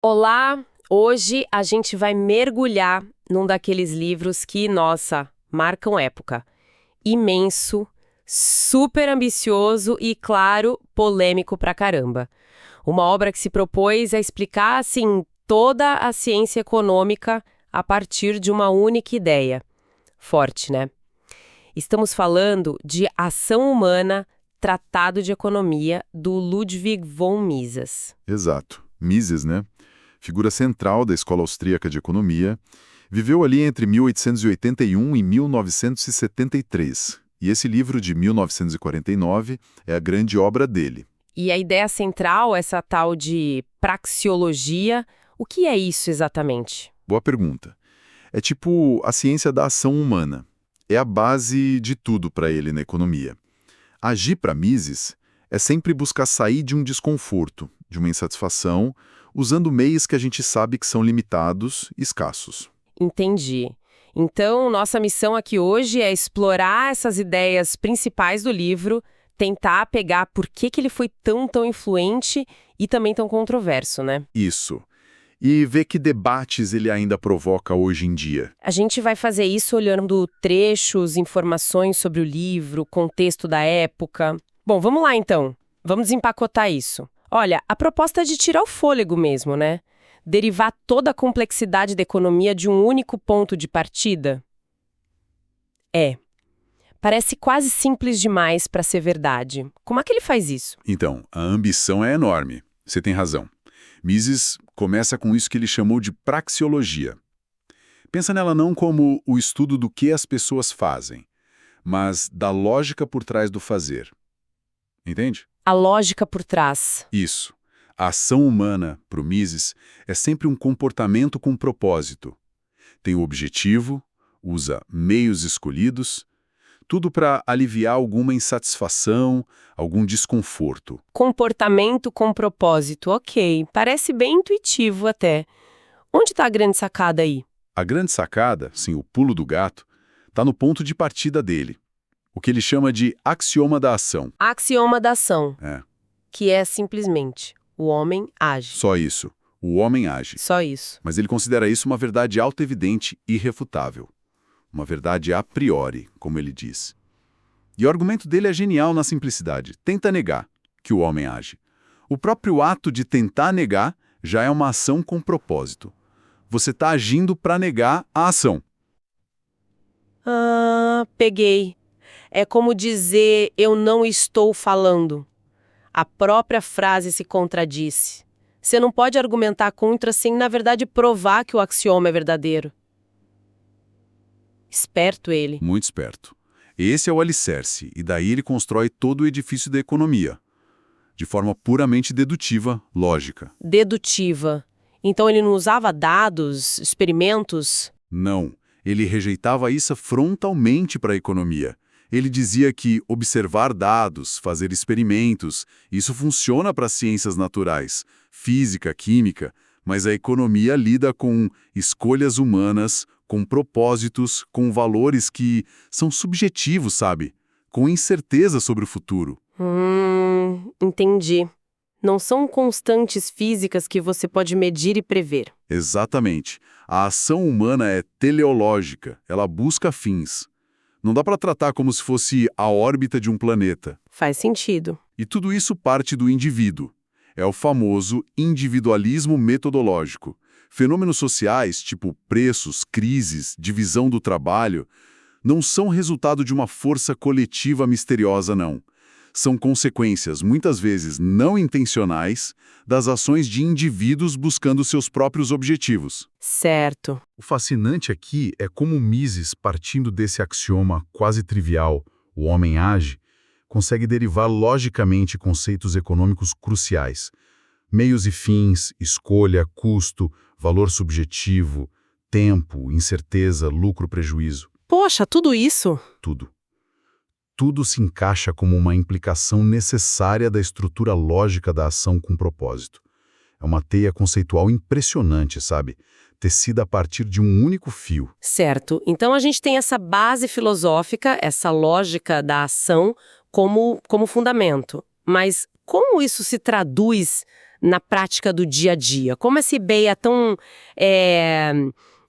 Olá! Hoje a gente vai mergulhar num daqueles livros que, nossa, marcam época. Imenso, super ambicioso e, claro, polêmico pra caramba. Uma obra que se propôs a explicar, assim, toda a ciência econômica a partir de uma única ideia. Forte, né? Estamos falando de Ação Humana, Tratado de Economia, do Ludwig von Mises. Exato. Mises, né? Figura central da Escola Austríaca de Economia, viveu ali entre 1881 e 1973. E esse livro de 1949 é a grande obra dele. E a ideia central, essa tal de praxeologia, o que é isso exatamente? Boa pergunta. É tipo a ciência da ação humana. É a base de tudo para ele na economia. Agir para Mises é sempre buscar sair de um desconforto, de uma insatisfação, usando meios que a gente sabe que são limitados e escassos. Entendi. Então, nossa missão aqui hoje é explorar essas ideias principais do livro, tentar pegar por que ele foi tão influente e também tão controverso, né? Isso. E ver que debates ele ainda provoca hoje em dia. A gente vai fazer isso olhando trechos, informações sobre o livro, contexto da época. Bom, vamos lá então. Vamos desempacotar isso. Olha, a proposta é de tirar o fôlego mesmo, né? Derivar toda a complexidade da economia de um único ponto de partida? Parece quase simples demais para ser verdade. Como é que ele faz isso? Então, a ambição é enorme. Você tem razão. Mises começa com isso que ele chamou de praxeologia. Pensa nela não como o estudo do que as pessoas fazem, mas da lógica por trás do fazer. Entende? A lógica por trás. Isso. A ação humana, para o Mises, é sempre um comportamento com propósito. Tem o objetivo, usa meios escolhidos, tudo para aliviar alguma insatisfação, algum desconforto. Comportamento com propósito, ok. Parece bem intuitivo até. Onde está a grande sacada aí? A grande sacada, sim, o pulo do gato, está no ponto de partida dele, o que ele chama de axioma da ação. Axioma da ação, É, que é simplesmente o homem age. só isso. O homem age. Só isso. Mas ele considera isso uma verdade autoevidente e irrefutável. Uma verdade a priori, como ele diz. E o argumento dele é genial na simplicidade. Tenta negar que o homem age. O próprio ato de tentar negar já é uma ação com propósito. Você está agindo para negar a ação. Ah, peguei. É como dizer eu não estou falando. A própria frase se contradiz. Você não pode argumentar contra sem, na verdade, provar que o axioma é verdadeiro. Esperto ele. Muito esperto. Esse é o alicerce, e daí ele constrói todo o edifício da economia. De forma puramente dedutiva, lógica. Dedutiva. Então ele não usava dados, experimentos? Não, ele rejeitava isso frontalmente para a economia. Ele dizia que observar dados, fazer experimentos, isso funciona para as ciências naturais, física, química, mas a economia lida com escolhas humanas, com propósitos, com valores que são subjetivos, sabe? Com incerteza sobre o futuro. Entendi. Não são constantes físicas que você pode medir e prever. Exatamente. A ação humana é teleológica, ela busca fins. Não dá para tratar como se fosse a órbita de um planeta. Faz sentido. E tudo isso parte do indivíduo. É o famoso individualismo metodológico. Fenômenos sociais, tipo preços, crises, divisão do trabalho, não são resultado de uma força coletiva misteriosa, não. São consequências, muitas vezes não intencionais, das ações de indivíduos buscando seus próprios objetivos. Certo. O fascinante aqui é como Mises, partindo desse axioma quase trivial, o homem age, consegue derivar logicamente conceitos econômicos cruciais. Meios e fins, escolha, custo, valor subjetivo, tempo, incerteza, lucro, prejuízo. Poxa, tudo isso? Tudo. Tudo se encaixa como uma implicação necessária da estrutura lógica da ação com propósito. É uma teia conceitual impressionante, sabe? Tecida a partir de um único fio. Certo. Então a gente tem essa base filosófica, essa lógica da ação como fundamento. Mas como isso se traduz na prática do dia a dia? Como essa ideia tão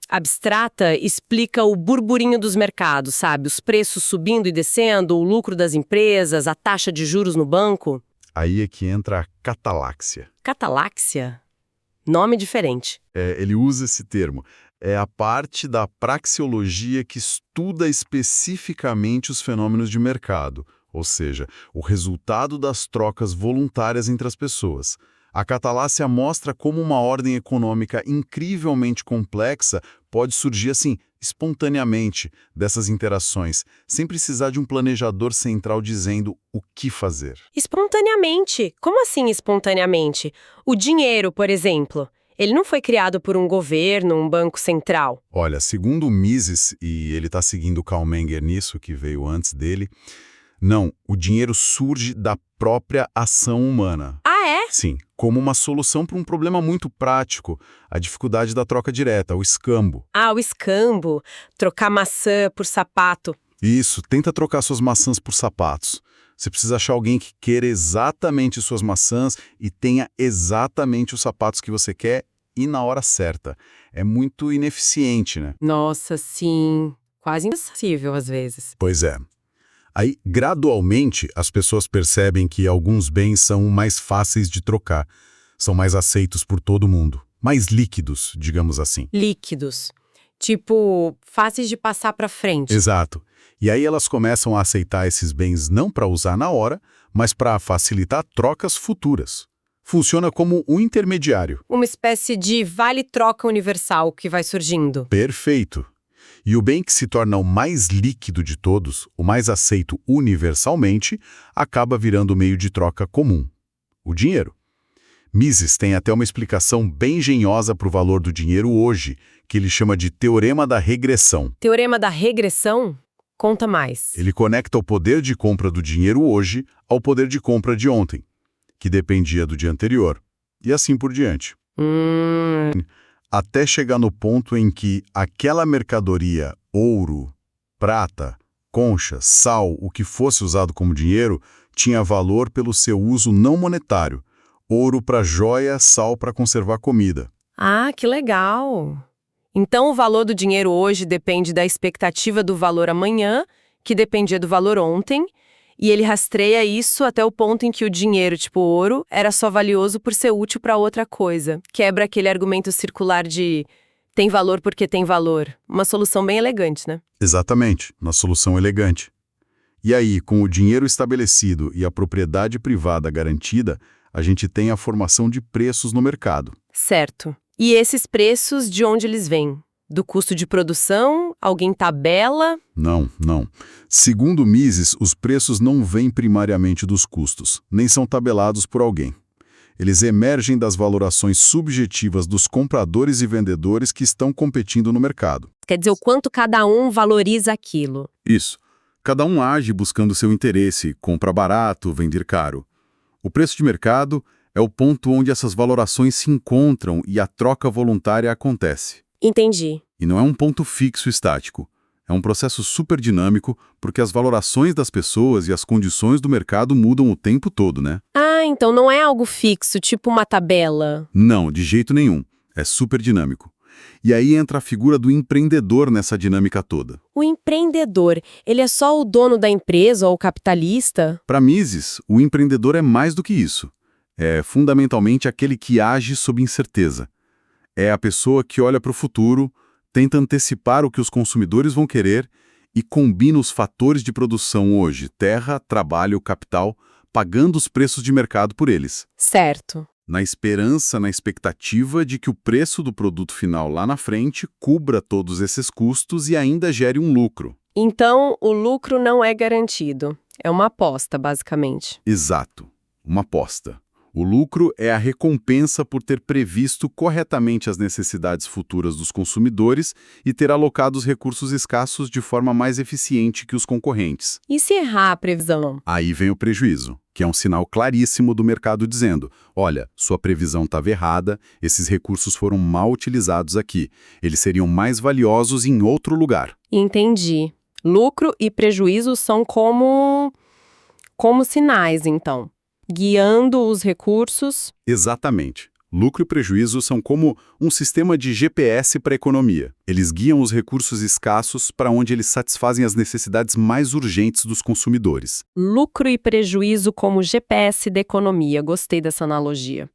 abstrata explica o burburinho dos mercados, sabe? Os preços subindo e descendo, o lucro das empresas, a taxa de juros no banco? Aí é que entra a cataláxia. Cataláxia? Nome diferente. Ele usa esse termo. É a parte da praxeologia que estuda especificamente os fenômenos de mercado, ou seja, o resultado das trocas voluntárias entre as pessoas. A cataláxia mostra como uma ordem econômica incrivelmente complexa pode surgir assim, espontaneamente, dessas interações, sem precisar de um planejador central dizendo o que fazer. Espontaneamente? Como assim espontaneamente? O dinheiro, por exemplo, ele não foi criado por um governo, um banco central. Olha, segundo o Mises, e ele está seguindo o Karl Menger nisso, que veio antes dele, não, o dinheiro surge da própria ação humana. Ah, é? Sim, como uma solução para um problema muito prático, a dificuldade da troca direta, o escambo. Ah, o escambo. Trocar maçã por sapato. Isso, tenta trocar suas maçãs por sapatos. Você precisa achar alguém que queira exatamente suas maçãs e tenha exatamente os sapatos que você quer e na hora certa. É muito ineficiente, né? Nossa, sim. Quase impossível às vezes. Pois é. Aí, gradualmente, as pessoas percebem que alguns bens são mais fáceis de trocar, são mais aceitos por todo mundo, mais líquidos, digamos assim. Líquidos. Tipo, fáceis de passar para frente. Exato. E aí elas começam a aceitar esses bens não para usar na hora, mas para facilitar trocas futuras. Funciona como um intermediário. Uma espécie de vale-troca universal que vai surgindo. Perfeito. E o bem que se torna o mais líquido de todos, o mais aceito universalmente, acaba virando o meio de troca comum: o dinheiro. Mises tem até uma explicação bem engenhosa para o valor do dinheiro hoje, que ele chama de teorema da regressão. Teorema da regressão? Conta mais. Ele conecta o poder de compra do dinheiro hoje ao poder de compra de ontem, que dependia do dia anterior, e assim por diante. Até chegar no ponto em que aquela mercadoria, ouro, prata, concha, sal, o que fosse usado como dinheiro, tinha valor pelo seu uso não monetário. Ouro para joia, sal para conservar comida. Ah, que legal! Então o valor do dinheiro hoje depende da expectativa do valor amanhã, que dependia do valor ontem, e ele rastreia isso até o ponto em que o dinheiro, tipo ouro, era só valioso por ser útil para outra coisa. Quebra aquele argumento circular de tem valor porque tem valor. Uma solução bem elegante, né? Exatamente, uma solução elegante. E aí, com o dinheiro estabelecido e a propriedade privada garantida, a gente tem a formação de preços no mercado. Certo. E esses preços, de onde eles vêm? Do custo de produção? Alguém tabela? Não. Segundo Mises, os preços não vêm primariamente dos custos, nem são tabelados por alguém. Eles emergem das valorações subjetivas dos compradores e vendedores que estão competindo no mercado. Quer dizer, o quanto cada um valoriza aquilo. Isso. Cada um age buscando seu interesse, compra barato, vender caro. O preço de mercado é o ponto onde essas valorações se encontram e a troca voluntária acontece. Entendi. E não é um ponto fixo estático. É um processo super dinâmico, porque as valorações das pessoas e as condições do mercado mudam o tempo todo, né? Ah, então não é algo fixo, tipo uma tabela. Não, de jeito nenhum. É super dinâmico. E aí entra a figura do empreendedor nessa dinâmica toda. O empreendedor, ele é só o dono da empresa ou o capitalista? Para Mises, o empreendedor é mais do que isso. É fundamentalmente aquele que age sob incerteza. É a pessoa que olha para o futuro, tenta antecipar o que os consumidores vão querer e combina os fatores de produção hoje, terra, trabalho, capital, pagando os preços de mercado por eles. Certo. Na expectativa de que o preço do produto final lá na frente cubra todos esses custos e ainda gere um lucro. Então, o lucro não é garantido. É uma aposta, basicamente. Exato, uma aposta. O lucro é a recompensa por ter previsto corretamente as necessidades futuras dos consumidores e ter alocado os recursos escassos de forma mais eficiente que os concorrentes. E se errar a previsão? Aí vem o prejuízo, que é um sinal claríssimo do mercado dizendo: olha, sua previsão estava errada, esses recursos foram mal utilizados aqui, eles seriam mais valiosos em outro lugar. Entendi. Lucro e prejuízo são como sinais, então. Guiando os recursos. Exatamente. Lucro e prejuízo são como um sistema de GPS para a economia. Eles guiam os recursos escassos para onde eles satisfazem as necessidades mais urgentes dos consumidores. Lucro e prejuízo como GPS da economia. Gostei dessa analogia.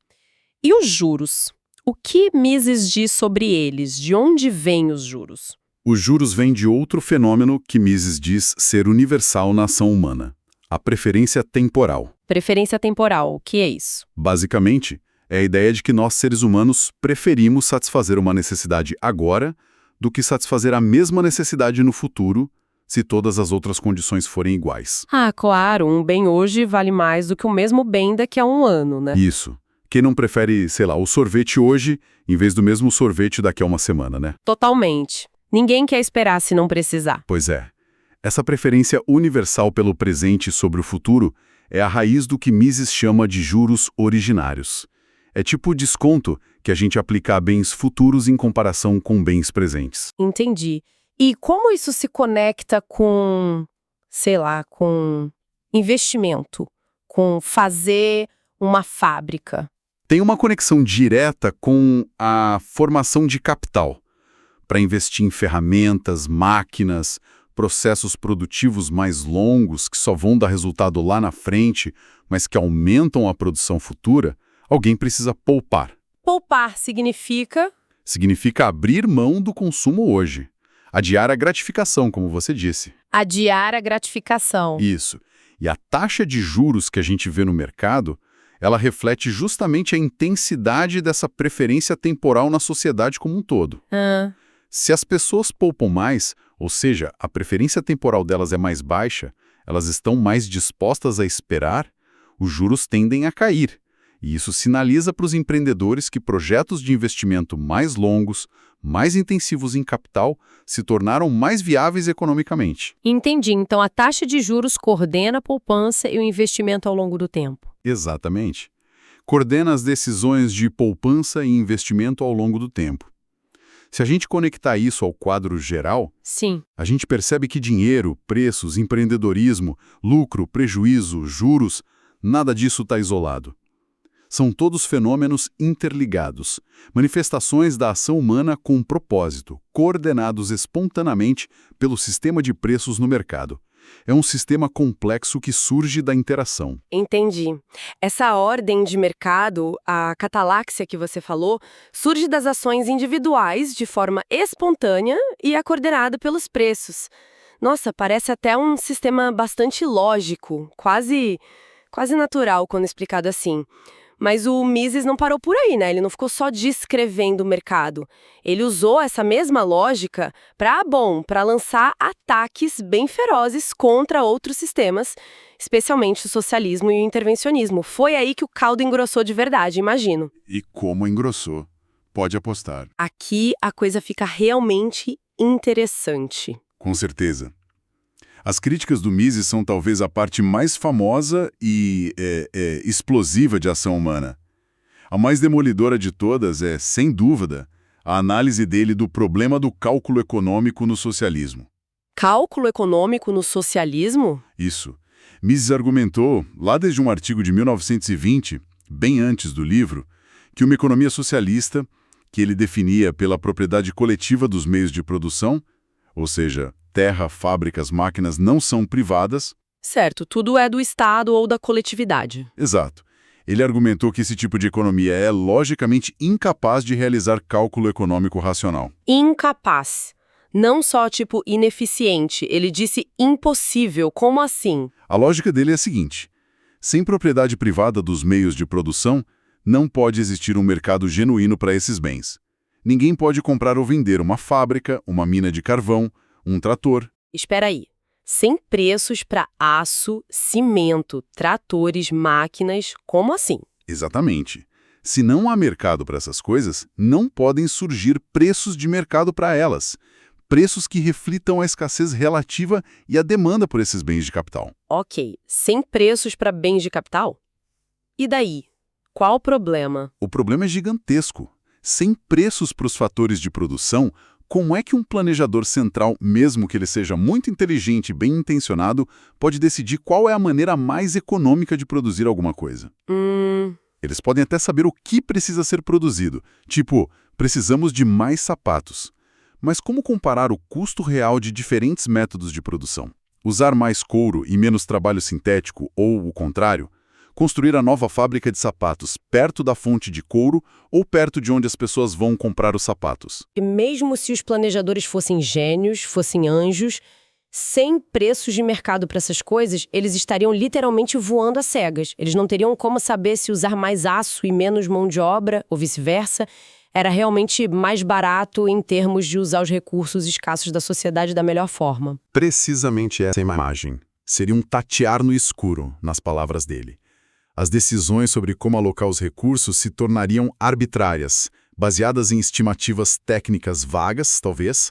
E os juros? O que Mises diz sobre eles? De onde vêm os juros? Os juros vêm de outro fenômeno que Mises diz ser universal na ação humana: a preferência temporal. Preferência temporal, o que é isso? Basicamente, é a ideia de que nós, seres humanos, preferimos satisfazer uma necessidade agora do que satisfazer a mesma necessidade no futuro, se todas as outras condições forem iguais. Ah, claro, um bem hoje vale mais do que o mesmo bem daqui a um ano, né? Isso. Quem não prefere, sei lá, o sorvete hoje em vez do mesmo sorvete daqui a uma semana, né? Totalmente. Ninguém quer esperar se não precisar. Pois é. Essa preferência universal pelo presente sobre o futuro é a raiz do que Mises chama de juros originários. É tipo o desconto que a gente aplica a bens futuros em comparação com bens presentes. Entendi. E como isso se conecta com, sei lá, com investimento, com fazer uma fábrica? Tem uma conexão direta com a formação de capital, para investir em ferramentas, máquinas, processos produtivos mais longos que só vão dar resultado lá na frente, mas que aumentam a produção futura. Alguém precisa poupar. Poupar significa? Significa abrir mão do consumo hoje. Adiar a gratificação, como você disse. Adiar a gratificação. Isso. E a taxa de juros que a gente vê no mercado, ela reflete justamente a intensidade dessa preferência temporal na sociedade como um todo. Se as pessoas poupam mais, ou seja, a preferência temporal delas é mais baixa, elas estão mais dispostas a esperar, os juros tendem a cair. E isso sinaliza para os empreendedores que projetos de investimento mais longos, mais intensivos em capital, se tornaram mais viáveis economicamente. Entendi. Então, a taxa de juros coordena a poupança e o investimento ao longo do tempo. Exatamente. Coordena as decisões de poupança e investimento ao longo do tempo. Se a gente conectar isso ao quadro geral, sim, a gente percebe que dinheiro, preços, empreendedorismo, lucro, prejuízo, juros, nada disso está isolado. São todos fenômenos interligados, manifestações da ação humana com um propósito, coordenados espontaneamente pelo sistema de preços no mercado. É um sistema complexo que surge da interação. Entendi. Essa ordem de mercado, a cataláxia que você falou, surge das ações individuais de forma espontânea e é coordenada pelos preços. Nossa, parece até um sistema bastante lógico, quase natural quando explicado assim. Mas o Mises não parou por aí, né? Ele não ficou só descrevendo o mercado. Ele usou essa mesma lógica para lançar ataques bem ferozes contra outros sistemas, especialmente o socialismo e o intervencionismo. Foi aí que o caldo engrossou de verdade, imagino. E como engrossou? Pode apostar. Aqui a coisa fica realmente interessante. Com certeza. As críticas do Mises são talvez a parte mais famosa e explosiva de ação humana. A mais demolidora de todas é, sem dúvida, a análise dele do problema do cálculo econômico no socialismo. Cálculo econômico no socialismo? Isso. Mises argumentou, lá desde um artigo de 1920, bem antes do livro, que uma economia socialista, que ele definia pela propriedade coletiva dos meios de produção, ou seja, terra, fábricas, máquinas não são privadas. Certo, tudo é do Estado ou da coletividade. Exato. Ele argumentou que esse tipo de economia é logicamente incapaz de realizar cálculo econômico racional. Incapaz. Não só tipo ineficiente, ele disse impossível. Como assim? A lógica dele é a seguinte: sem propriedade privada dos meios de produção, não pode existir um mercado genuíno para esses bens. Ninguém pode comprar ou vender uma fábrica, uma mina de carvão, um trator. Espera aí. Sem preços para aço, cimento, tratores, máquinas, como assim? Exatamente. Se não há mercado para essas coisas, não podem surgir preços de mercado para elas. Preços que reflitam a escassez relativa e a demanda por esses bens de capital. Ok, sem preços para bens de capital? E daí? Qual o problema? O problema é gigantesco. Sem preços para os fatores de produção, como é que um planejador central, mesmo que ele seja muito inteligente e bem intencionado, pode decidir qual é a maneira mais econômica de produzir alguma coisa? Eles podem até saber o que precisa ser produzido, tipo, precisamos de mais sapatos. Mas como comparar o custo real de diferentes métodos de produção? Usar mais couro e menos trabalho sintético, ou o contrário? Construir a nova fábrica de sapatos perto da fonte de couro ou perto de onde as pessoas vão comprar os sapatos? E mesmo se os planejadores fossem gênios, fossem anjos, sem preços de mercado para essas coisas, eles estariam literalmente voando às cegas. Eles não teriam como saber se usar mais aço e menos mão de obra, ou vice-versa, era realmente mais barato em termos de usar os recursos escassos da sociedade da melhor forma. Precisamente essa imagem. Seria um tatear no escuro, nas palavras dele. As decisões sobre como alocar os recursos se tornariam arbitrárias, baseadas em estimativas técnicas vagas, talvez,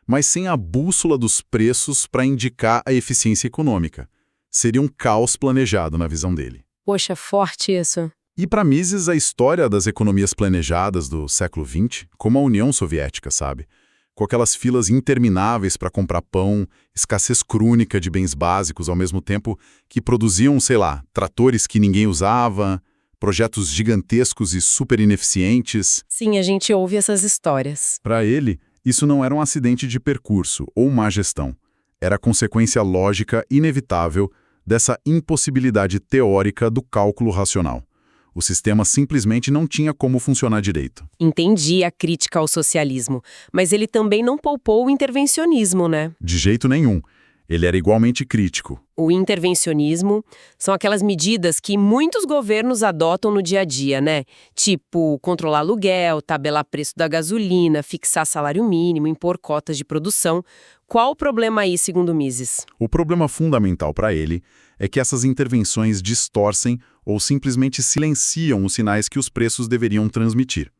mas sem a bússola dos preços para indicar a eficiência econômica. Seria um caos planejado na visão dele. Poxa, forte isso. E para Mises, a história das economias planejadas do século XX, como a União Soviética, sabe? Com aquelas filas intermináveis para comprar pão, escassez crônica de bens básicos, ao mesmo tempo que produziam, sei lá, tratores que ninguém usava, projetos gigantescos e super ineficientes. Sim, a gente ouve essas histórias. Para ele, isso não era um acidente de percurso ou má gestão. Era consequência lógica inevitável dessa impossibilidade teórica do cálculo racional. O sistema simplesmente não tinha como funcionar direito. Entendi a crítica ao socialismo, mas ele também não poupou o intervencionismo, né? De jeito nenhum. Ele era igualmente crítico. O intervencionismo são aquelas medidas que muitos governos adotam no dia a dia, né? Tipo, controlar aluguel, tabelar preço da gasolina, fixar salário mínimo, impor cotas de produção. Qual o problema aí, segundo Mises? O problema fundamental para ele é que essas intervenções distorcem ou simplesmente silenciam os sinais que os preços deveriam transmitir.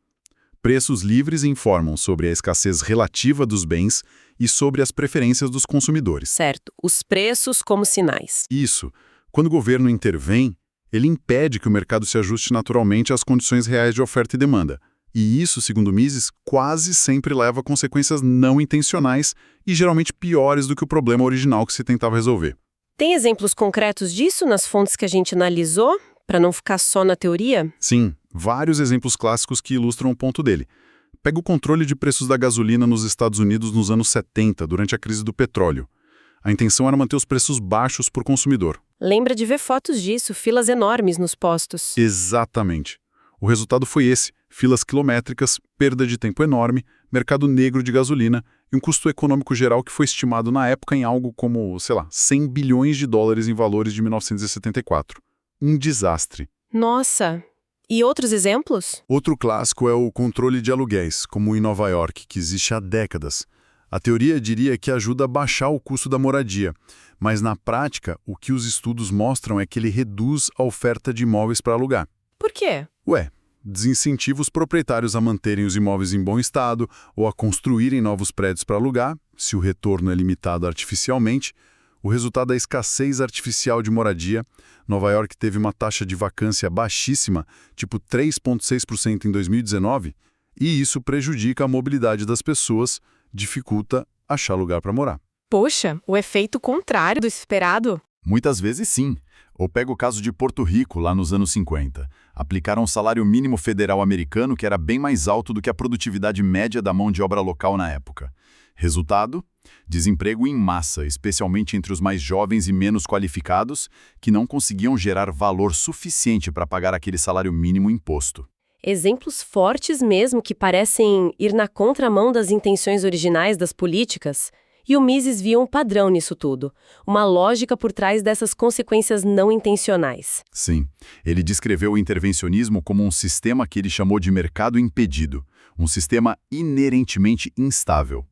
Preços livres informam sobre a escassez relativa dos bens e sobre as preferências dos consumidores. Certo, os preços como sinais. Isso. Quando o governo intervém, ele impede que o mercado se ajuste naturalmente às condições reais de oferta e demanda. E isso, segundo Mises, quase sempre leva a consequências não intencionais e geralmente piores do que o problema original que se tentava resolver. Tem exemplos concretos disso nas fontes que a gente analisou, para não ficar só na teoria? Sim, vários exemplos clássicos que ilustram o ponto dele. Pega o controle de preços da gasolina nos Estados Unidos nos anos 70, durante a crise do petróleo. A intenção era manter os preços baixos por consumidor. Lembra de ver fotos disso, filas enormes nos postos. Exatamente. O resultado foi esse: filas quilométricas, perda de tempo enorme, mercado negro de gasolina e um custo econômico geral que foi estimado na época em algo como, sei lá, 100 bilhões de dólares em valores de 1974. Um desastre. Nossa! E outros exemplos? Outro clássico é o controle de aluguéis, como em Nova York, que existe há décadas. A teoria diria que ajuda a baixar o custo da moradia, mas na prática, o que os estudos mostram é que ele reduz a oferta de imóveis para alugar. Por quê? Desincentiva os proprietários a manterem os imóveis em bom estado ou a construírem novos prédios para alugar, se o retorno é limitado artificialmente. O resultado é a escassez artificial de moradia. Nova York teve uma taxa de vacância baixíssima, tipo 3,6% em 2019, e isso prejudica a mobilidade das pessoas, dificulta achar lugar para morar. Poxa, o efeito contrário do esperado. Muitas vezes sim. Ou pega o caso de Porto Rico, lá nos anos 50. Aplicaram um salário mínimo federal americano que era bem mais alto do que a produtividade média da mão de obra local na época. Resultado? Desemprego em massa, especialmente entre os mais jovens e menos qualificados, que não conseguiam gerar valor suficiente para pagar aquele salário mínimo imposto. Exemplos fortes mesmo que parecem ir na contramão das intenções originais das políticas. E o Mises via um padrão nisso tudo, uma lógica por trás dessas consequências não intencionais. Sim, ele descreveu o intervencionismo como um sistema que ele chamou de mercado impedido, um sistema inerentemente instável.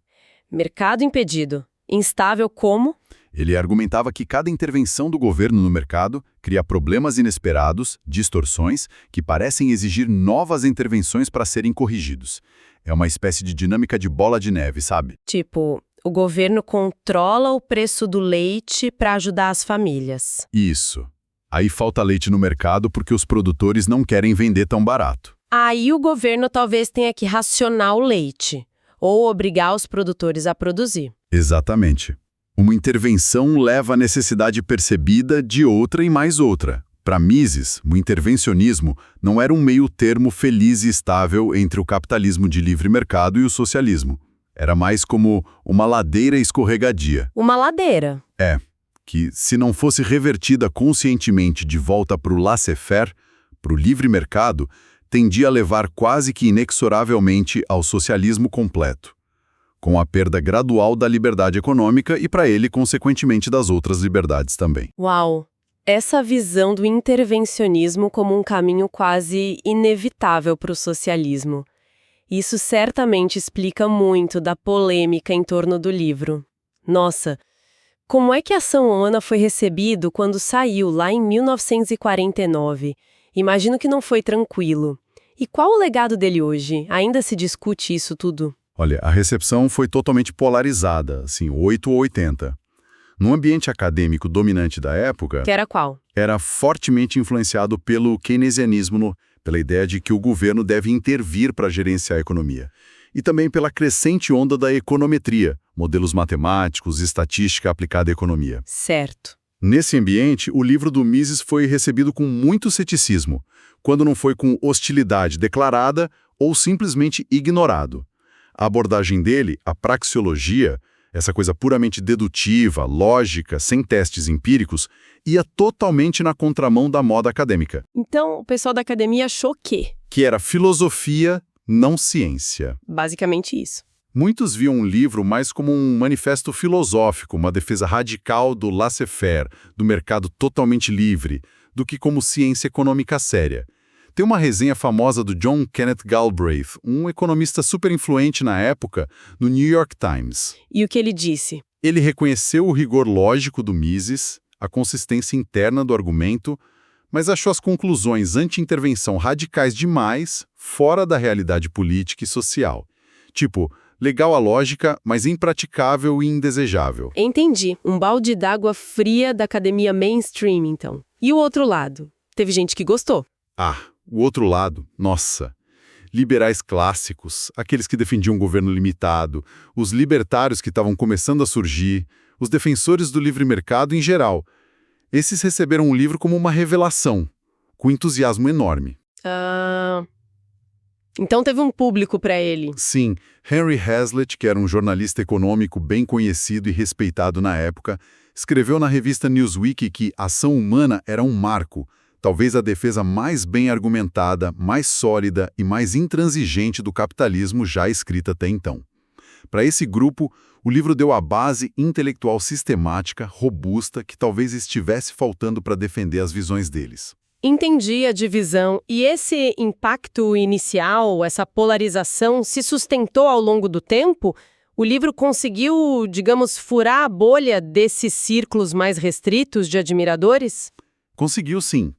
Mercado impedido. Instável como? Ele argumentava que cada intervenção do governo no mercado cria problemas inesperados, distorções, que parecem exigir novas intervenções para serem corrigidos. É uma espécie de dinâmica de bola de neve, sabe? Tipo, o governo controla o preço do leite para ajudar as famílias. Isso. Aí falta leite no mercado porque os produtores não querem vender tão barato. Aí o governo talvez tenha que racionar o leite. ou obrigar os produtores a produzir. Exatamente. Uma intervenção leva à necessidade percebida de outra e mais outra. Para Mises, o intervencionismo não era um meio-termo feliz e estável entre o capitalismo de livre mercado e o socialismo. Era mais como uma ladeira escorregadia. Uma ladeira. Que, se não fosse revertida conscientemente de volta para o laissez-faire, para o livre mercado, tendia a levar quase que inexoravelmente ao socialismo completo, com a perda gradual da liberdade econômica e, para ele, consequentemente, das outras liberdades também. Uau! Essa visão do intervencionismo como um caminho quase inevitável para o socialismo. Isso certamente explica muito da polêmica em torno do livro. Nossa, como é que Ação Humana foi recebido quando saiu lá em 1949? Imagino que não foi tranquilo. E qual o legado dele hoje? Ainda se discute isso tudo? Olha, a recepção foi totalmente polarizada, assim, 8 ou 80. No ambiente acadêmico dominante da época, Que era qual? era fortemente influenciado pelo keynesianismo, pela ideia de que o governo deve intervir para gerenciar a economia. E também pela crescente onda da econometria, modelos matemáticos, estatística aplicada à economia. Certo. Nesse ambiente, o livro do Mises foi recebido com muito ceticismo, quando não foi com hostilidade declarada ou simplesmente ignorado. A abordagem dele, a praxeologia, essa coisa puramente dedutiva, lógica, sem testes empíricos, ia totalmente na contramão da moda acadêmica. Então, o pessoal da academia achou Que era filosofia, não ciência. basicamente isso. Muitos viam o livro mais como um manifesto filosófico, uma defesa radical do laissez-faire, do mercado totalmente livre, do que como ciência econômica séria. Tem uma resenha famosa do John Kenneth Galbraith, um economista super influente na época, no New York Times. E o que ele disse? Ele reconheceu o rigor lógico do Mises, a consistência interna do argumento, mas achou as conclusões anti-intervenção radicais demais, fora da realidade política e social. Tipo, legal a lógica, mas impraticável e indesejável. Entendi. Um balde d'água fria da academia mainstream, então. E o outro lado? Teve gente que gostou. O outro lado, nossa. Liberais clássicos, aqueles que defendiam um governo limitado, os libertários que estavam começando a surgir, os defensores do livre mercado em geral. Esses receberam o livro como uma revelação, com entusiasmo enorme. Então teve um público para ele. Sim, Henry Hazlitt, que era um jornalista econômico bem conhecido e respeitado na época, escreveu na revista Newsweek que Ação Humana era um marco, talvez a defesa mais bem argumentada, mais sólida e mais intransigente do capitalismo já escrita até então. Para esse grupo, o livro deu a base intelectual sistemática, robusta, que talvez estivesse faltando para defender as visões deles. Entendi a divisão. E esse impacto inicial, essa polarização, se sustentou ao longo do tempo? O livro conseguiu, digamos, furar a bolha desses círculos mais restritos de admiradores? Conseguiu sim.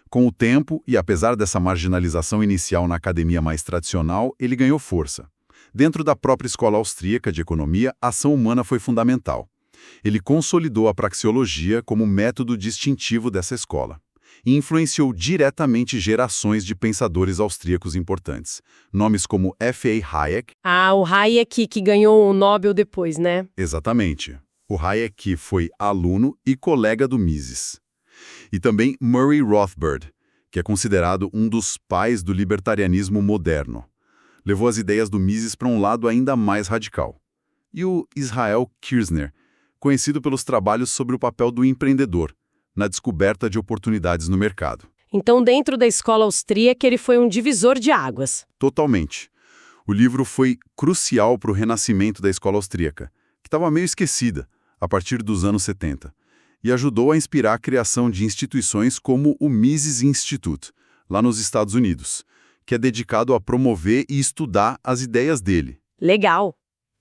Com o tempo, e apesar dessa marginalização inicial na academia mais tradicional, ele ganhou força. Dentro da própria escola austríaca de economia, a ação humana foi fundamental. Ele consolidou a praxeologia como método distintivo dessa escola e influenciou diretamente gerações de pensadores austríacos importantes. Nomes como F.A. Hayek. O Hayek que ganhou o Nobel depois, né? Exatamente. O Hayek que foi aluno e colega do Mises. E também Murray Rothbard, que é considerado um dos pais do libertarianismo moderno. Levou as ideias do Mises para um lado ainda mais radical. E o Israel Kirzner, conhecido pelos trabalhos sobre o papel do empreendedor na descoberta de oportunidades no mercado. Então, dentro da escola austríaca, ele foi um divisor de águas. Totalmente. O livro foi crucial para o renascimento da escola austríaca, que estava meio esquecida a partir dos anos 70. E ajudou a inspirar a criação de instituições como o Mises Institute, lá nos Estados Unidos, que é dedicado a promover e estudar as ideias dele. Legal.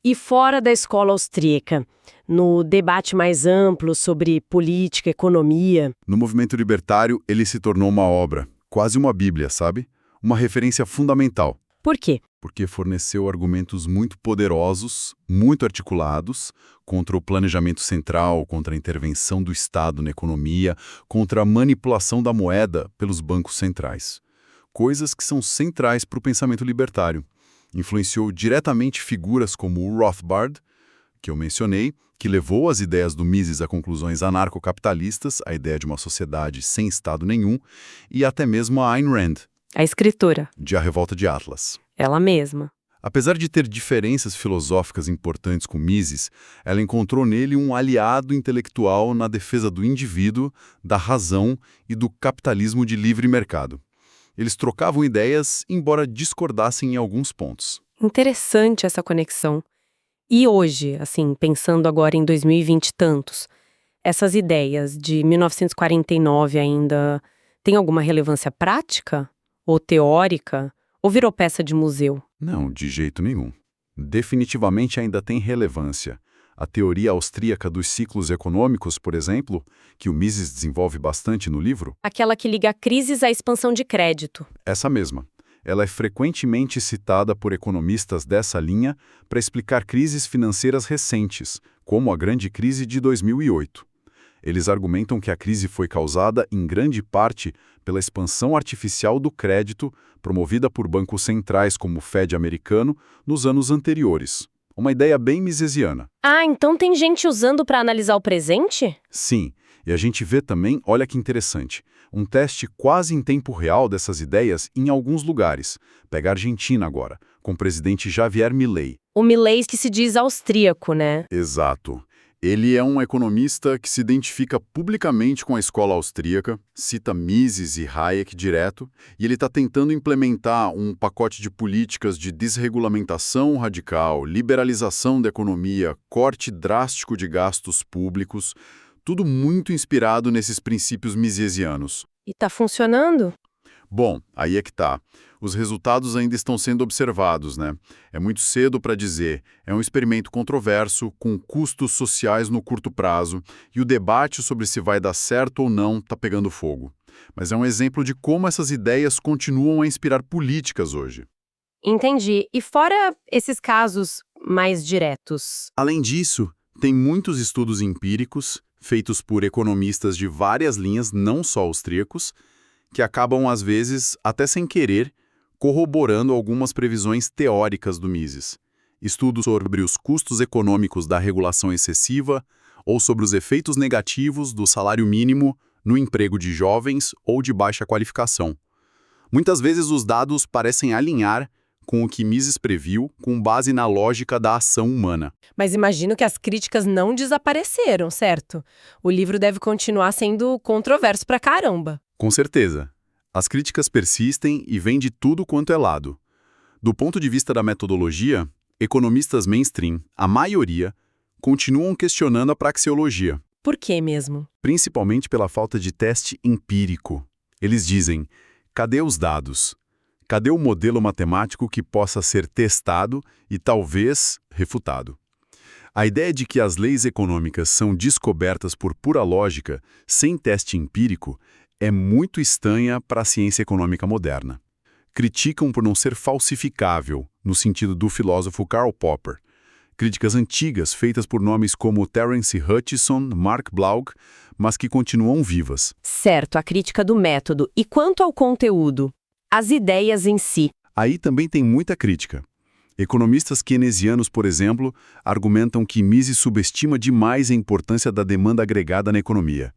E fora da escola austríaca, no debate mais amplo sobre política, economia... No movimento libertário, ele se tornou uma obra, quase uma bíblia, sabe? Uma referência fundamental. Por quê? Porque forneceu argumentos muito poderosos, muito articulados, contra o planejamento central, contra a intervenção do Estado na economia, contra a manipulação da moeda pelos bancos centrais. Coisas que são centrais para o pensamento libertário. Influenciou diretamente figuras como o Rothbard, que eu mencionei, que levou as ideias do Mises a conclusões anarcocapitalistas, a ideia de uma sociedade sem Estado nenhum, e até mesmo a Ayn Rand, A escritora, de A Revolta de Atlas. ela mesma. Apesar de ter diferenças filosóficas importantes com Mises, ela encontrou nele um aliado intelectual na defesa do indivíduo, da razão e do capitalismo de livre mercado. Eles trocavam ideias, embora discordassem em alguns pontos. Interessante essa conexão. E hoje, assim, pensando agora em 2020 e tantos, essas ideias de 1949 ainda têm alguma relevância prática? Ou teórica? Ou virou peça de museu? Não, de jeito nenhum. Definitivamente ainda tem relevância. A teoria austríaca dos ciclos econômicos, por exemplo, que o Mises desenvolve bastante no livro, Aquela que liga crises à expansão de crédito. essa mesma. Ela é frequentemente citada por economistas dessa linha para explicar crises financeiras recentes, como a grande crise de 2008. Eles argumentam que a crise foi causada, em grande parte, pela expansão artificial do crédito promovida por bancos centrais como o Fed americano nos anos anteriores. Uma ideia bem misesiana. Ah, então tem gente usando para analisar o presente? Sim, e a gente vê também, olha que interessante, um teste quase em tempo real dessas ideias em alguns lugares. Pega a Argentina agora, com o presidente Javier Milei. O Milei que se diz austríaco, né? Exato. Ele é um economista que se identifica publicamente com a escola austríaca, cita Mises e Hayek direto, e ele está tentando implementar um pacote de políticas de desregulamentação radical, liberalização da economia, corte drástico de gastos públicos, tudo muito inspirado nesses princípios misesianos. E tá funcionando? Bom, aí é que tá. Os resultados ainda estão sendo observados, né? É muito cedo para dizer. É um experimento controverso, com custos sociais no curto prazo, e o debate sobre se vai dar certo ou não está pegando fogo. Mas é um exemplo de como essas ideias continuam a inspirar políticas hoje. Entendi. E fora esses casos mais diretos? Além disso, tem muitos estudos empíricos, feitos por economistas de várias linhas, não só austríacos, que acabam, às vezes, até sem querer, corroborando algumas previsões teóricas do Mises. Estudos sobre os custos econômicos da regulação excessiva ou sobre os efeitos negativos do salário mínimo no emprego de jovens ou de baixa qualificação. Muitas vezes os dados parecem alinhar com o que Mises previu com base na lógica da ação humana. Mas imagino que as críticas não desapareceram, certo? O livro deve continuar sendo controverso pra caramba. Com certeza. As críticas persistem e vêm de tudo quanto é lado. Do ponto de vista da metodologia, economistas mainstream, a maioria, continuam questionando a praxeologia, Por que mesmo? principalmente pela falta de teste empírico. Eles dizem, cadê os dados? Cadê o modelo matemático que possa ser testado e talvez refutado? A ideia de que as leis econômicas são descobertas por pura lógica, sem teste empírico, é muito estranha para a ciência econômica moderna. Criticam por não ser falsificável, no sentido do filósofo Karl Popper. Críticas antigas feitas por nomes como Terence Hutchison, Mark Blaug, mas que continuam vivas. Certo, a crítica do método. E quanto ao conteúdo? As ideias em si. Aí também tem muita crítica. Economistas keynesianos, por exemplo, argumentam que Mises subestima demais a importância da demanda agregada na economia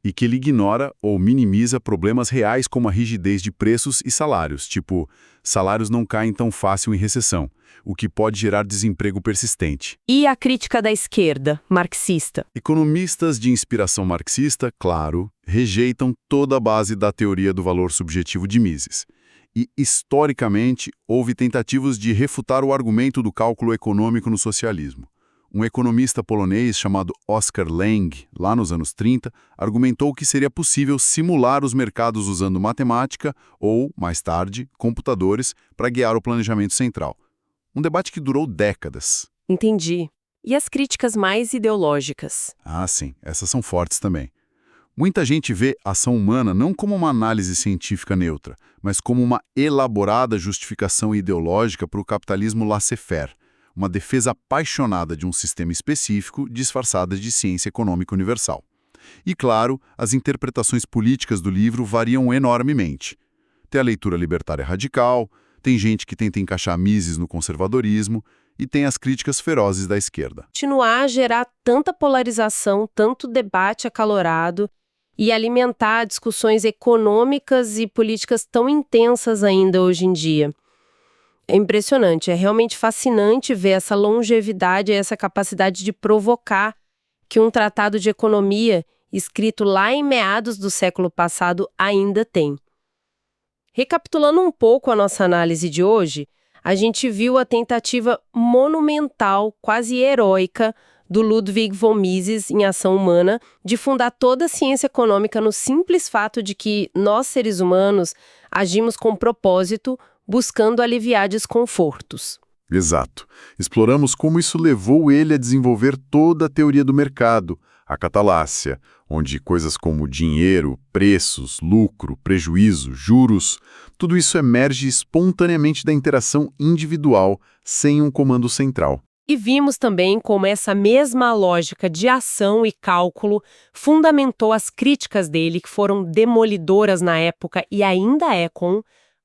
e que ele ignora ou minimiza problemas reais como a rigidez de preços e salários, tipo, salários não caem tão fácil em recessão, o que pode gerar desemprego persistente. E a crítica da esquerda, marxista? Economistas de inspiração marxista, claro, rejeitam toda a base da teoria do valor subjetivo de Mises. E, historicamente, houve tentativas de refutar o argumento do cálculo econômico no socialismo. Um economista polonês chamado Oskar Lange, lá nos anos 30, argumentou que seria possível simular os mercados usando matemática ou, mais tarde, computadores para guiar o planejamento central. Um debate que durou décadas. Entendi. E as críticas mais ideológicas? Ah, sim, essas são fortes também. Muita gente vê a ação humana não como uma análise científica neutra, mas como uma elaborada justificação ideológica para o capitalismo laissez-faire, uma defesa apaixonada de um sistema específico disfarçada de ciência econômica universal. E, claro, as interpretações políticas do livro variam enormemente. Tem a leitura libertária radical, Tem gente que tenta encaixar Mises no conservadorismo e tem as críticas ferozes da esquerda. Continuar a gerar tanta polarização, tanto debate acalorado e alimentar discussões econômicas e políticas tão intensas ainda hoje em dia. É impressionante, é realmente fascinante ver essa longevidade e essa capacidade de provocar que um tratado de economia, escrito lá em meados do século passado, ainda tem. Recapitulando um pouco a nossa análise de hoje, a gente viu a tentativa monumental, quase heróica, do Ludwig von Mises em Ação Humana, de fundar toda a ciência econômica no simples fato de que nós, seres humanos, agimos com propósito, buscando aliviar desconfortos. Exato. Exploramos como isso levou ele a desenvolver toda a teoria do mercado, a catalácia, onde coisas como dinheiro, preços, lucro, prejuízo, juros, tudo isso emerge espontaneamente da interação individual, sem um comando central. E vimos também como essa mesma lógica de ação e cálculo fundamentou as críticas dele, que foram demolidoras na época e ainda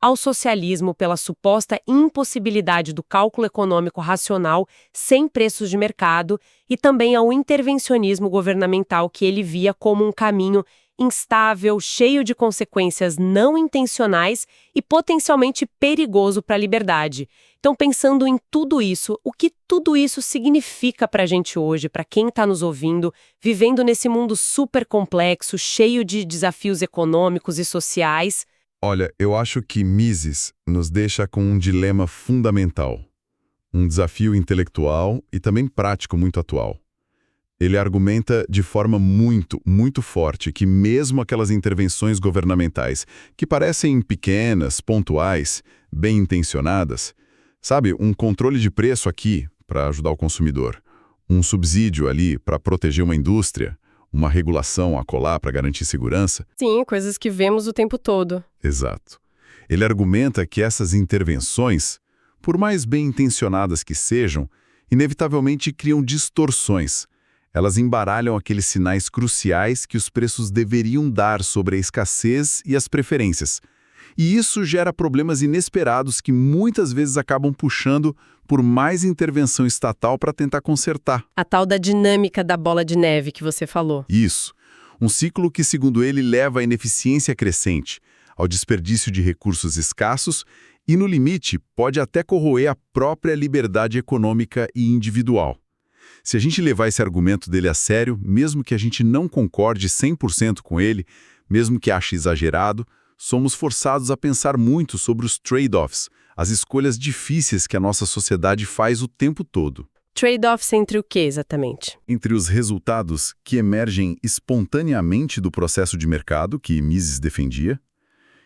ao socialismo pela suposta impossibilidade do cálculo econômico racional sem preços de mercado e também ao intervencionismo governamental que ele via como um caminho instável, cheio de consequências não intencionais e potencialmente perigoso para a liberdade. Então, pensando em tudo isso, o que tudo isso significa para a gente hoje, para quem está nos ouvindo, vivendo nesse mundo super complexo, cheio de desafios econômicos e sociais? Olha, eu acho que Mises nos deixa com um dilema fundamental, um desafio intelectual e também prático muito atual. Ele argumenta de forma muito forte que mesmo aquelas intervenções governamentais que parecem pequenas, pontuais, bem intencionadas, sabe, um controle de preço aqui para ajudar o consumidor, um subsídio ali para proteger uma indústria, uma regulação acolá para garantir segurança. Sim, coisas que vemos o tempo todo. Exato. Ele argumenta que essas intervenções, por mais bem intencionadas que sejam, inevitavelmente criam distorções. Elas embaralham aqueles sinais cruciais que os preços deveriam dar sobre a escassez e as preferências. E isso gera problemas inesperados que muitas vezes acabam puxando por mais intervenção estatal para tentar consertar. A tal da dinâmica da bola de neve que você falou. Isso. Um ciclo que, segundo ele, leva à ineficiência crescente, ao desperdício de recursos escassos e, no limite, pode até corroer a própria liberdade econômica e individual. Se a gente levar esse argumento dele a sério, mesmo que a gente não concorde 100% com ele, mesmo que ache exagerado, somos forçados a pensar muito sobre os trade-offs, as escolhas difíceis que a nossa sociedade faz o tempo todo. Trade-offs entre o que exatamente? Entre os resultados que emergem espontaneamente do processo de mercado que Mises defendia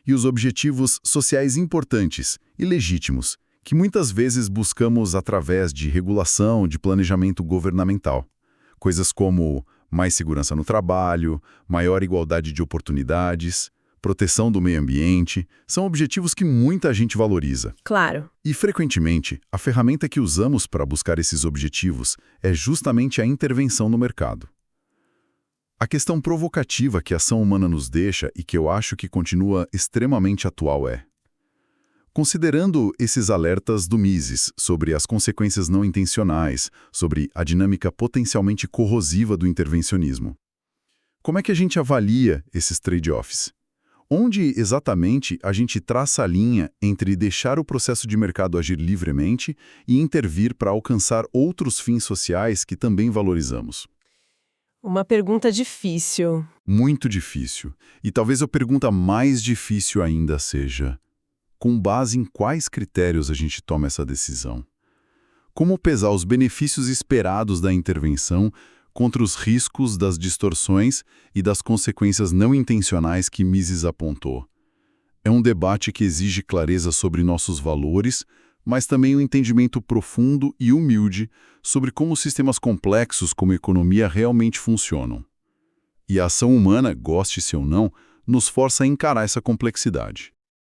e os objetivos sociais importantes e legítimos que muitas vezes buscamos através de regulação, de planejamento governamental. Coisas como mais segurança no trabalho, maior igualdade de oportunidades, proteção do meio ambiente, são objetivos que muita gente valoriza. Claro. E, frequentemente, a ferramenta que usamos para buscar esses objetivos é justamente a intervenção no mercado. A questão provocativa que a ação humana nos deixa e que eu acho que continua extremamente atual é: considerando esses alertas do Mises sobre as consequências não intencionais, sobre a dinâmica potencialmente corrosiva do intervencionismo, como é que a gente avalia esses trade-offs? Onde exatamente a gente traça a linha entre deixar o processo de mercado agir livremente e intervir para alcançar outros fins sociais que também valorizamos? Uma pergunta difícil. Muito difícil. E talvez a pergunta mais difícil ainda seja: com base em quais critérios a gente toma essa decisão? Como pesar os benefícios esperados da intervenção contra os riscos das distorções e das consequências não intencionais que Mises apontou? É um debate que exige clareza sobre nossos valores, mas também um entendimento profundo e humilde sobre como sistemas complexos como a economia realmente funcionam. E a ação humana, goste-se ou não, nos força a encarar essa complexidade.